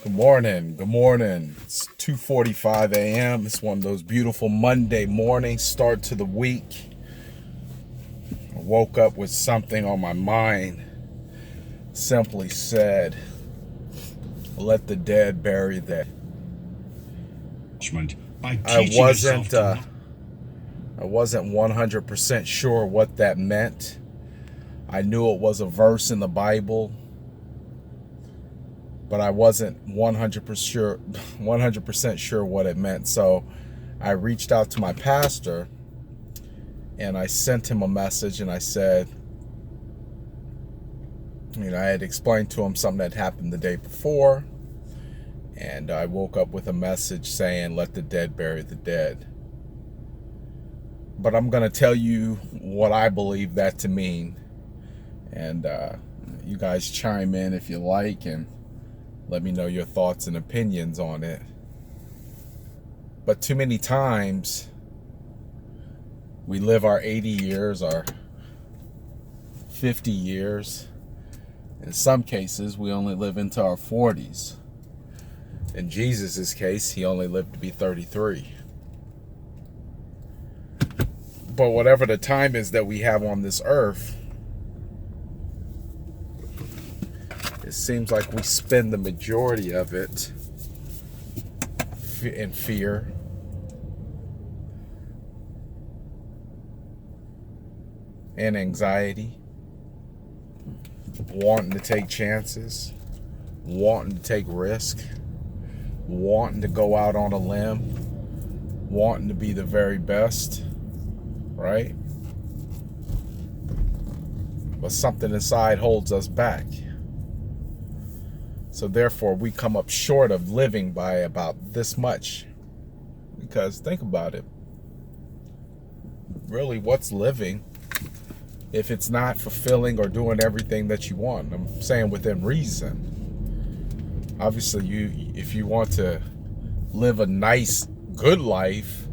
Good morning. Good morning. It's 2:45 a.m. It's one of those beautiful Monday mornings, start to the week. I woke up with something on my mind. Simply said, let the dead bury their I wasn't 100% sure what that meant. I knew it was a verse in the Bible, but I wasn't 100% sure what it meant. So I reached out to my pastor and I sent him a message and I said, I had explained to him something that happened the day before, and I woke up with a message saying, let the dead bury the dead. But I'm going to tell you what I believe that to mean. And you guys chime in if you like and let me know your thoughts and opinions on it. But too many times we live our 80 years, our 50 years. In some cases, we only live into our 40s. In Jesus' case, he only lived to be 33. But whatever the time is that we have on this earth, it seems like we spend the majority of it in fear, and anxiety, wanting to take chances, wanting to take risk, wanting to go out on a limb, wanting to be the very best, right? But something inside holds us back. So therefore, we come up short of living by about this much. Because think about it. Really, what's living if it's not fulfilling or doing everything that you want? I'm saying within reason. Obviously, if you want to live a nice, good life,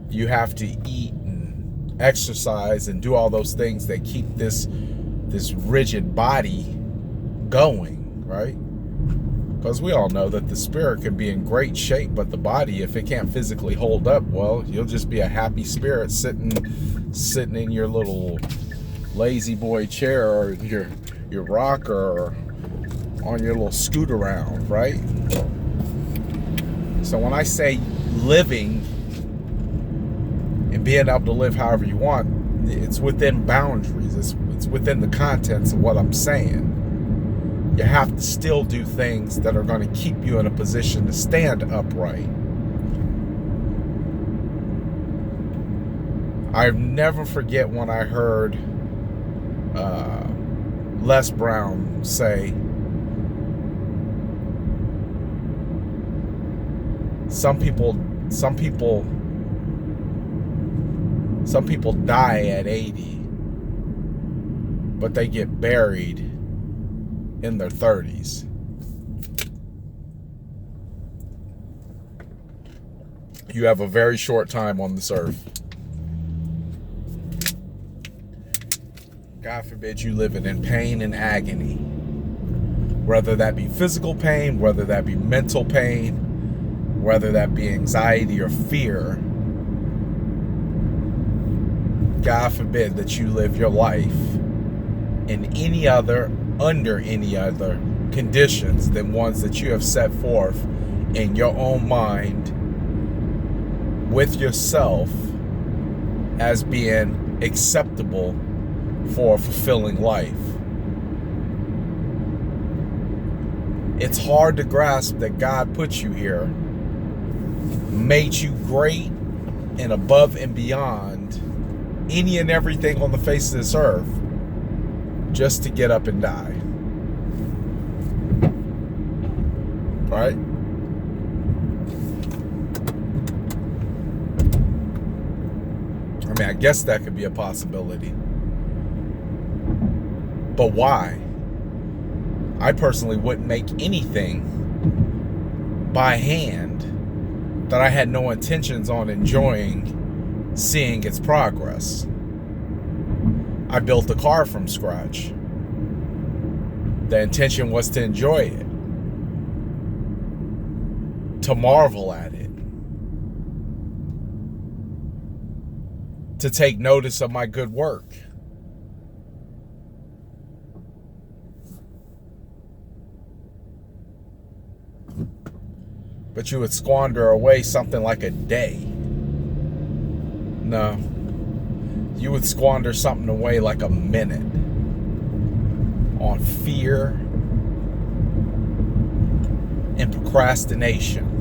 you have to eat and exercise and do all those things that keep this rigid body going, right? Because we all know that the spirit can be in great shape, but the body, if it can't physically hold up, well, you'll just be a happy spirit sitting in your little lazy boy chair or your rocker or on your little scoot around, right? So when I say living and being able to live however you want, it's within boundaries. It's within the contents of what I'm saying. You have to still do things that are going to keep you in a position to stand upright. I never forget when I heard Les Brown say, some people die at 80, but they get buried in their 30s. You have a very short time on this earth. God forbid you living in pain and agony, whether that be physical pain, whether that be mental pain, whether that be anxiety or fear. God forbid that you live your life under any other conditions than ones that you have set forth in your own mind with yourself as being acceptable for a fulfilling life. It's hard to grasp that God put you here, made you great and above and beyond any and everything on the face of this earth, just to get up and die. Right? I mean, I guess that could be a possibility. But why? I personally wouldn't make anything by hand that I had no intentions on enjoying seeing its progress. I built a car from scratch. The intention was to enjoy it. to marvel at it, to take notice of my good work. But you would squander away something like a day. No. You would squander something away like a minute on fear and procrastination.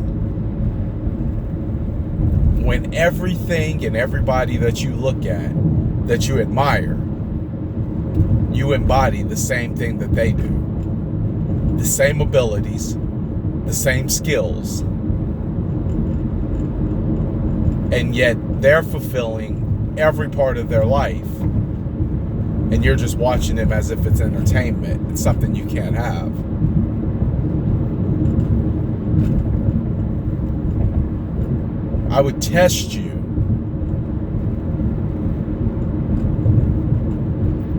When everything and everybody that you look at, that you admire, you embody the same thing that they do. The same abilities, the same skills. And yet they're fulfilling every part of their life. And you're just watching them as if it's entertainment. It's something you can't have. I would test you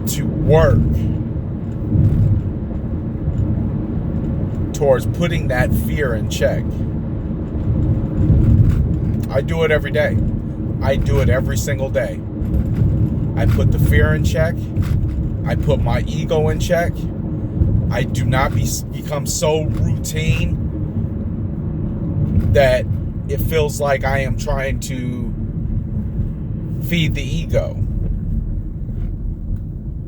to work towards putting that fear in check. I do it every day. I do it every single day. I put the fear in check. I put my ego in check. I do not become so routine that it feels like I am trying to feed the ego.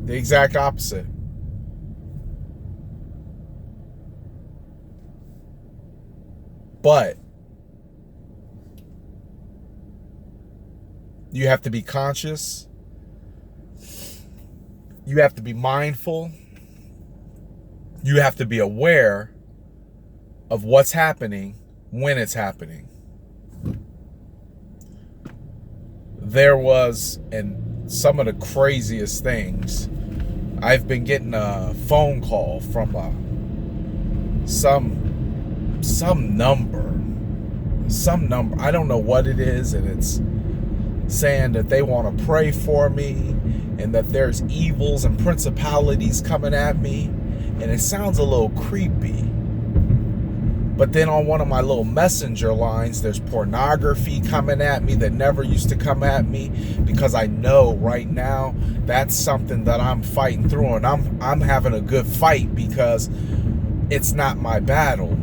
The exact opposite. But you have to be conscious. You have to be mindful. You have to be aware of what's happening when it's happening. There was, and some of the craziest things, I've been getting a phone call from some number. I don't know what it is, and it's saying that they want to pray for me and that there's evils and principalities coming at me, and it sounds a little creepy. But then on one of my little messenger lines, there's pornography coming at me that never used to come at me, because I know right now that's something that I'm fighting through, and I'm having a good fight because it's not my battle.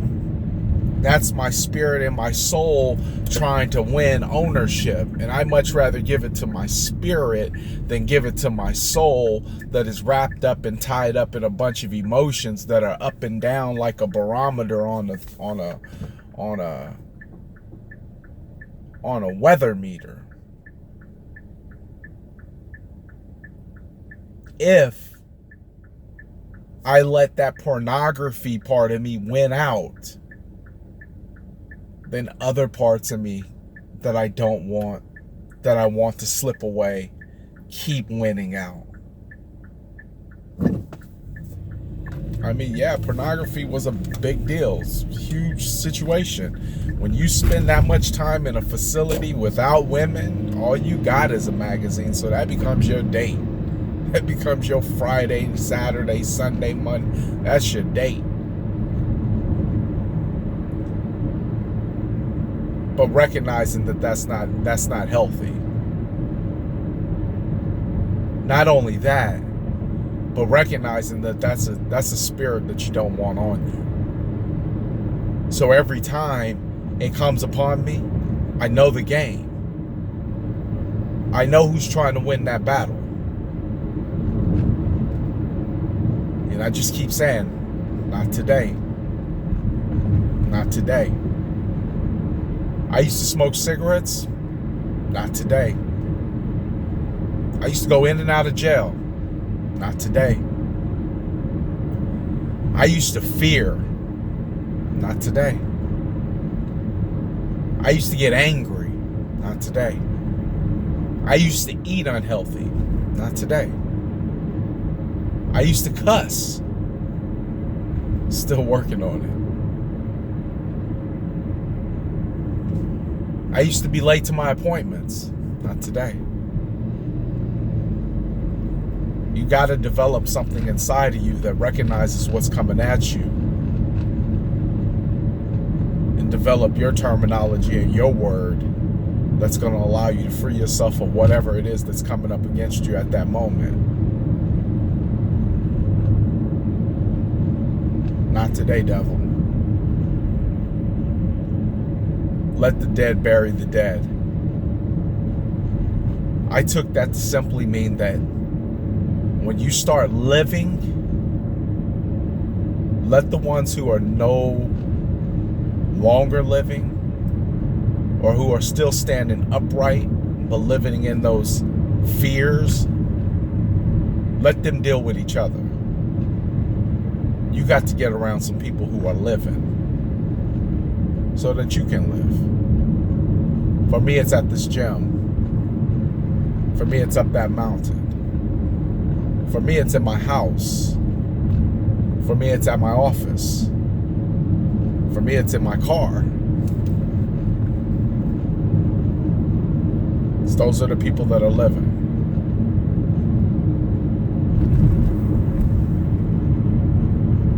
That's my spirit and my soul trying to win ownership. And I much rather give it to my spirit than give it to my soul that is wrapped up and tied up in a bunch of emotions that are up and down like a barometer on a weather meter. If I let that pornography part of me win out, then other parts of me that I don't want, that I want to slip away, keep winning out. I mean, yeah, pornography was a big deal. It's a huge situation. When you spend that much time in a facility without women, all you got is a magazine. So that becomes your date. That becomes your Friday, Saturday, Sunday, Monday. That's your date. But recognizing that that's not healthy. Not only that, but recognizing that that's a spirit that you don't want on you. So every time it comes upon me, I know the game. I know who's trying to win that battle. And I just keep saying, not today. Not today. I used to smoke cigarettes. Not today. I used to go in and out of jail. Not today. I used to fear. Not today. I used to get angry. Not today. I used to eat unhealthy. Not today. I used to cuss. Still working on it. I used to be late to my appointments. Not today. You got to develop something inside of you that recognizes what's coming at you and develop your terminology and your word that's going to allow you to free yourself of whatever it is that's coming up against you at that moment. Not today, devil. Let the dead bury the dead. I took that to simply mean that when you start living, let the ones who are no longer living or who are still standing upright but living in those fears, let them deal with each other. You got to get around some people who are living so that you can live. For me, it's at this gym. For me, it's up that mountain. For me, it's in my house. For me, it's at my office. For me, it's in my car. Those are the people that are living.